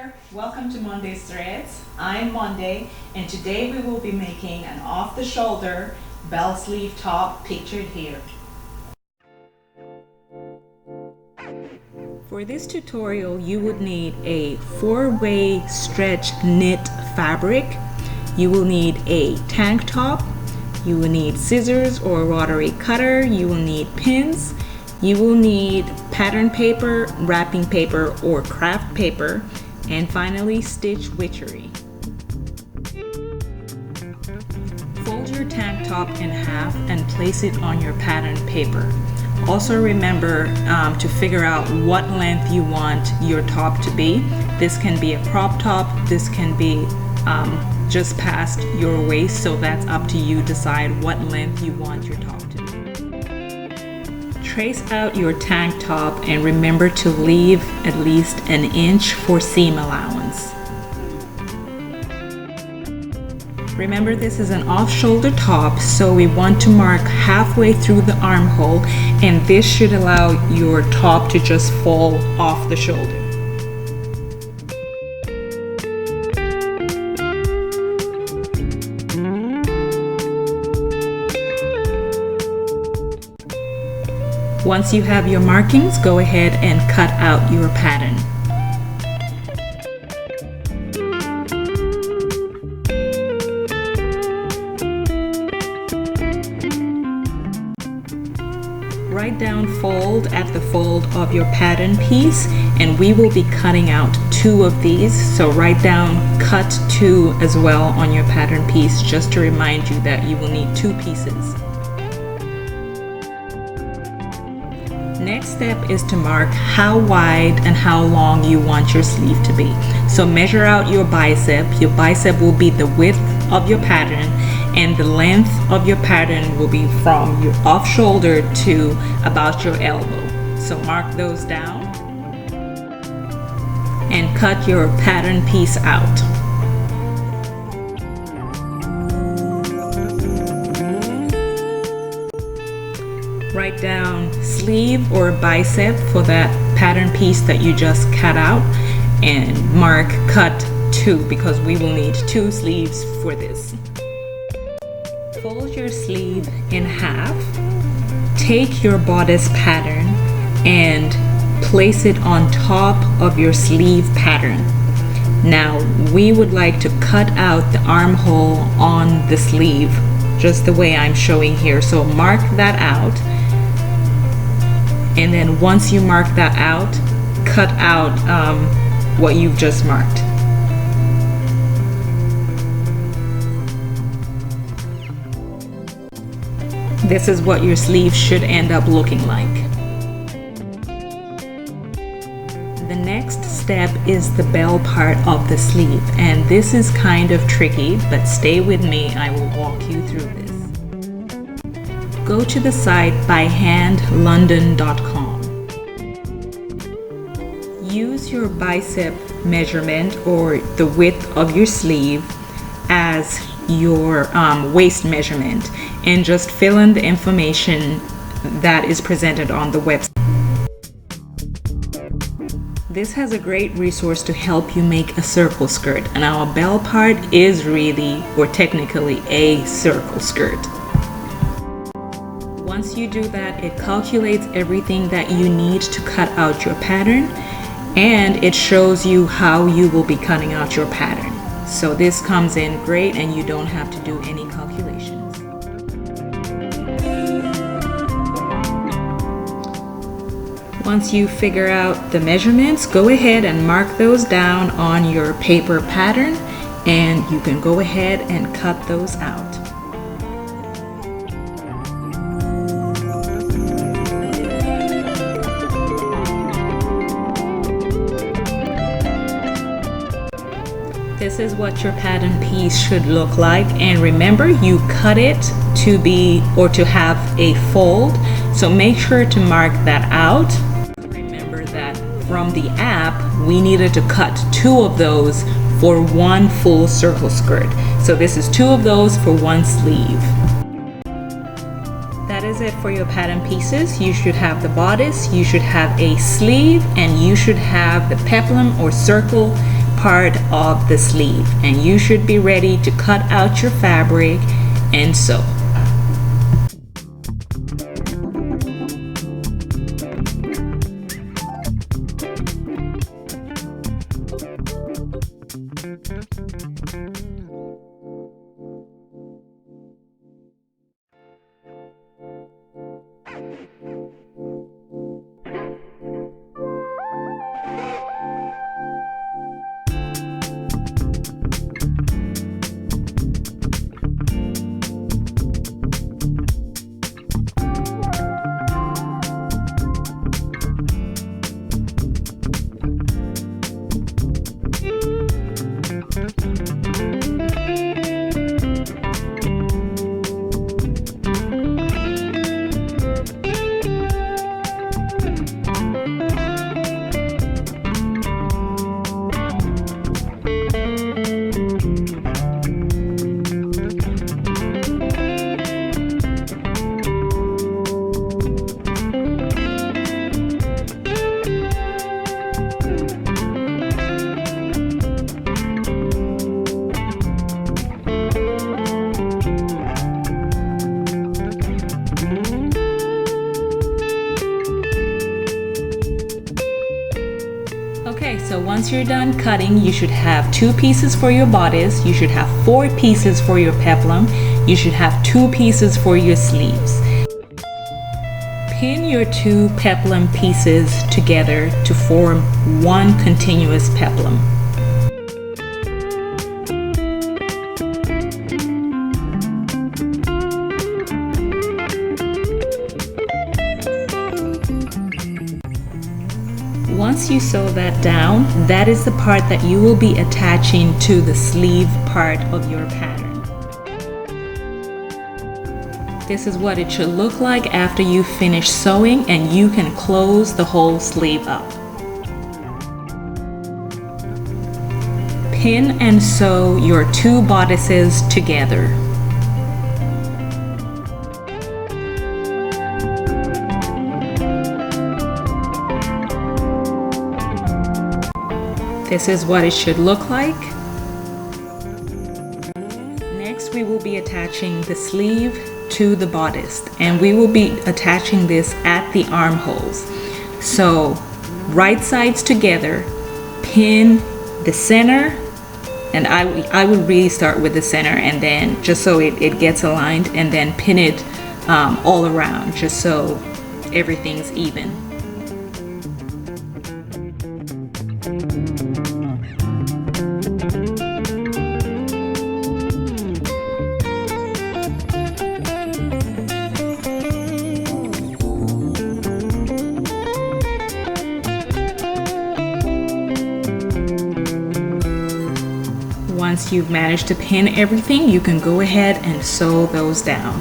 there, welcome to Monday's Threads. I'm Monday and today we will be making an off-the-shoulder bell sleeve top pictured here. For this tutorial you would need a 4-way stretch knit fabric, you will need a tank top, you will need scissors or rotary cutter, you will need pins, you will need pattern paper, wrapping paper or craft paper, and finally stitch witchery. Fold your tank top in half and place it on your pattern paper. Also remember to figure out what length you want your top to be. This can be a crop top, this can be just past your waist, so that's up to you. Decide what length you want your top to be. Trace out your tank top and remember to leave at least an inch for seam allowance. Remember, this is an off-shoulder top, so we want to mark halfway through the armhole, and this should allow your top to just fall off the shoulder. Once you have your markings, go ahead and cut out your pattern. Write down fold at the fold of your pattern piece, and we will be cutting out 2 of these, so write down cut 2 as well on your pattern piece, just to remind you that you will need 2 pieces. Next step is to mark how wide and how long you want your sleeve to be. So measure out your bicep. Your bicep will be the width of your pattern, and the length of your pattern will be from your off shoulder to about your elbow. So mark those down and cut your pattern piece out. Write down sleeve or bicep for that pattern piece that you just cut out, and mark cut 2 because we will need 2 sleeves for this. Fold your sleeve in half, take your bodice pattern and place it on top of your sleeve pattern. Now we would like to cut out the armhole on the sleeve just the way I'm showing here, so mark that out. And then once you mark that out, cut out what you've just marked. This is what your sleeve should end up looking like. The next step is the bell part of the sleeve, and this is kind of tricky, but stay with me, I will walk you through this. Go to the site byhandlondon.com. Use your bicep measurement or the width of your sleeve as your waist measurement, and just fill in the information that is presented on the website. This has a great resource to help you make a circle skirt, and our bell part is really, or technically, a circle skirt. Once you do that, it calculates everything that you need to cut out your pattern, and it shows you how you will be cutting out your pattern. So this comes in great and you don't have to do any calculations. Once you figure out the measurements, go ahead and mark those down on your paper pattern, and you can go ahead and cut those out. This is what your pattern piece should look like, and remember, you cut it to be or to have a fold, so make sure to mark that out. Remember that from the app we needed to cut 2 of those for 1 full circle skirt, so this is 2 of those for 1 sleeve. That is it for your pattern pieces. You should have the bodice, you should have a sleeve, and you should have the peplum or circle part of the sleeve, and you should be ready to cut out your fabric and sew. So once you're done cutting, you should have 2 pieces for your bodice, you should have 4 pieces for your peplum, you should have 2 pieces for your sleeves. Pin your 2 peplum pieces together to form one continuous peplum. Once you sew that down, that is the part that you will be attaching to the sleeve part of your pattern. This is what it should look like after you finish sewing, and you can close the whole sleeve up. Pin and sew your 2 bodices together. This is what it should look like. Next, we will be attaching the sleeve to the bodice, and we will be attaching this at the armholes. So, right sides together, pin the center, and I would really start with the center, and then just so it gets aligned, and then pin it all around, just so everything's even. Once you've managed to pin everything, you can go ahead and sew those down.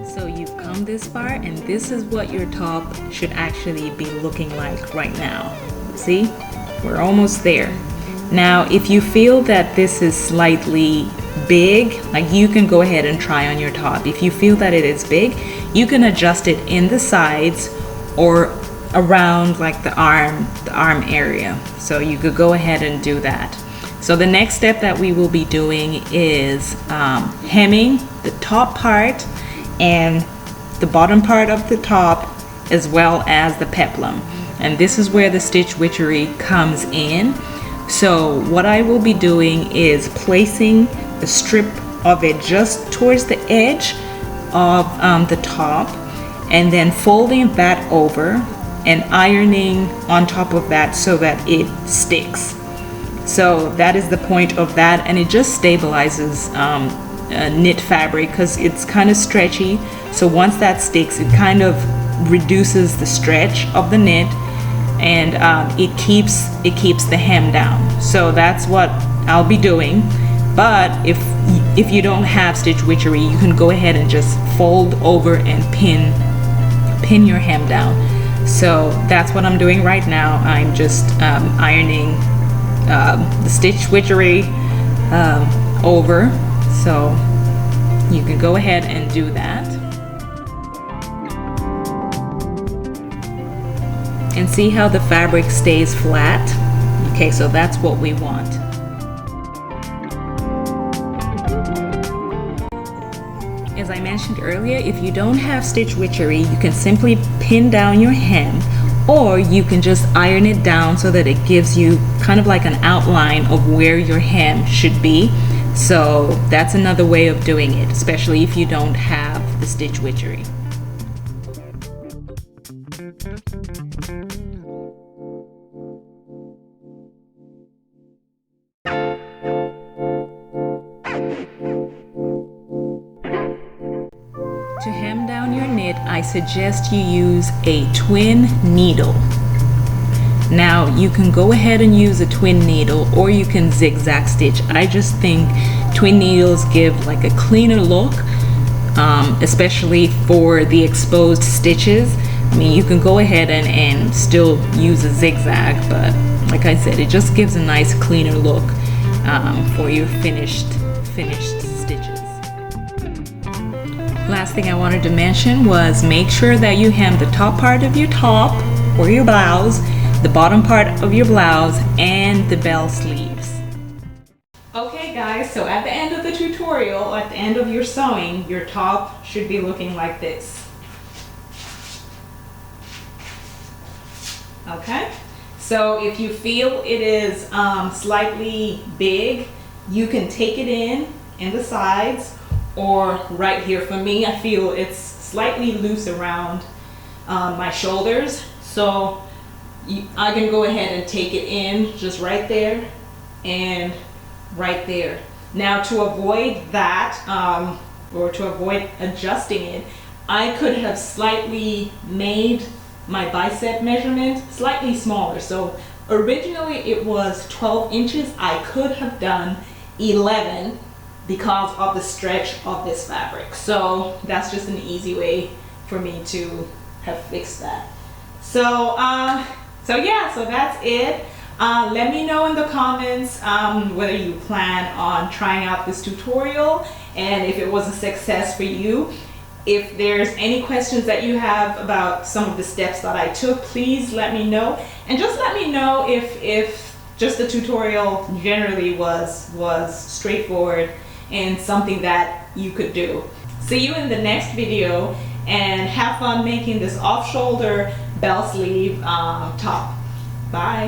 So you've come this far, and this is what your top should actually be looking like right now. See? We're almost there. Now, if you feel that this is slightly big, like, you can go ahead and try on your top. If you feel that it is big, you can adjust it in the sides or around like the arm area. So you could go ahead and do that. So the next step that we will be doing is hemming the top part and the bottom part of the top, as well as the peplum. And this is where the stitch witchery comes in. So what I will be doing is placing the strip of it just towards the edge of the top, and then folding that over and ironing on top of that so that it sticks. So that is the point of that, and it just stabilizes knit fabric because it's kind of stretchy. So once that sticks, it kind of reduces the stretch of the knit, and it keeps the hem down. So that's what I'll be doing. But if you don't have stitch witchery, you can go ahead and just fold over and pin your hem down. So that's what I'm doing right now. I'm just ironing the stitch witchery over. So you can go ahead and do that. And see how the fabric stays flat? Okay, so that's what we want. As I mentioned earlier, if you don't have stitch witchery, you can simply pin down your hem, or you can just iron it down so that it gives you kind of like an outline of where your hem should be. So that's another way of doing it, especially if you don't have the stitch witchery. To hem down your knit, I suggest you use a twin needle. Now you can go ahead and use a twin needle, or you can zigzag stitch. I just think twin needles give like a cleaner look, especially for the exposed stitches. I mean, you can go ahead and still use a zigzag, but like I said, it just gives a nice cleaner look for your finished stitches. Last thing I wanted to mention was make sure that you hem the top part of your top or your blouse, the bottom part of your blouse, and the bell sleeves. Okay guys, so at the end of the tutorial, at the end of your sewing, your top should be looking like this. Okay, so if you feel it is slightly big, you can take it in the sides, or right here. For me, I feel it's slightly loose around my shoulders, so I can go ahead and take it in just right there and right there. Now to avoid that, or to avoid adjusting it, I could have slightly made my bicep measurement slightly smaller. So originally it was 12 inches. I could have done 11 because of the stretch of this fabric. So that's just an easy way for me to have fixed that. So yeah, so that's it. Let me know in the comments whether you plan on trying out this tutorial and if it was a success for you. If there's any questions that you have about some of the steps that I took, please let me know. And just let me know if just the tutorial generally was straightforward and something that you could do. See you in the next video, and have fun making this off-shoulder bell sleeve top. Bye.